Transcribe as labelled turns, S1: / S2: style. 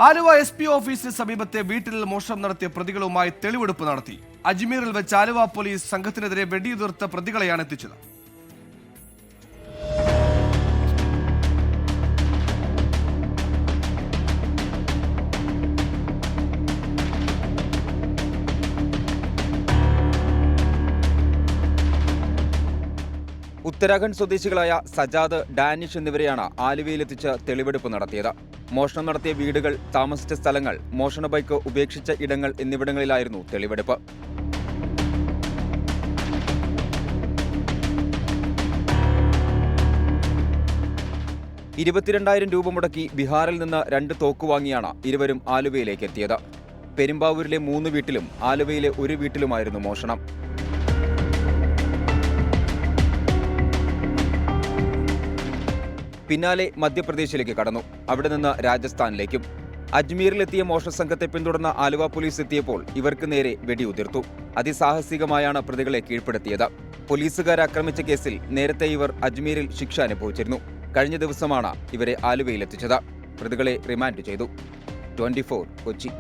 S1: Aluva SP ഓഫീസിന് സമീപത്തെ വീട്ടിൽ മോഷണം നടത്തിയ പ്രതികളുമായി തെളിവെടുപ്പ് നടത്തി. അജ്മീറിൽ വെച്ച് ആലുവ പോലീസ് സംഘത്തിനെതിരെ വെടിയുതിർത്ത പ്രതികളെയാണ് എത്തിച്ചത്.
S2: ഉത്തരാഖണ്ഡ് സ്വദേശികളായ സജാദ്, ഡാനിഷ് എന്നിവരെയാണ് ആലുവയിലെത്തിച്ച് തെളിവെടുപ്പ് നടത്തിയത്. മോഷണം നടത്തിയ വീടുകൾ, താമസിച്ച സ്ഥലങ്ങൾ, മോഷണ ബൈക്ക് ഉപേക്ഷിച്ച ഇടങ്ങൾ എന്നിവിടങ്ങളിലായിരുന്നു തെളിവെടുപ്പ്. രൂപ മുടക്കി ബീഹാറിൽ നിന്ന് 2 തോക്ക് വാങ്ങിയാണ് ഇരുവരും ആലുവയിലേക്ക് എത്തിയത്. പെരുമ്പാവൂരിലെ 3 വീട്ടിലും ആലുവയിലെ 1 വീട്ടിലുമായിരുന്നു മോഷണം. പിന്നാലെ മധ്യപ്രദേശിലേക്ക് കടന്നു, അവിടെ നിന്ന് രാജസ്ഥാനിലേക്കും. അജ്മീറിലെത്തിയ മോഷണ സംഘത്തെ പിന്തുടർന്ന ആലുവ പോലീസ് എത്തിയപ്പോൾ ഇവർക്ക് നേരെ വെടിയുതിർത്തു. അതിസാഹസികമായാണ് പ്രതികളെ കീഴ്പ്പെടുത്തിയത്. പോലീസുകാരെ ആക്രമിച്ച കേസിൽ നേരത്തെ ഇവർ അജ്മീറിൽ ശിക്ഷ അനുഭവിച്ചിരുന്നു. കഴിഞ്ഞ ദിവസമാണ് ഇവരെ ആലുവയിലെത്തിച്ചത്. പ്രതികളെ റിമാൻഡ് ചെയ്തു. 24 കൊച്ചി.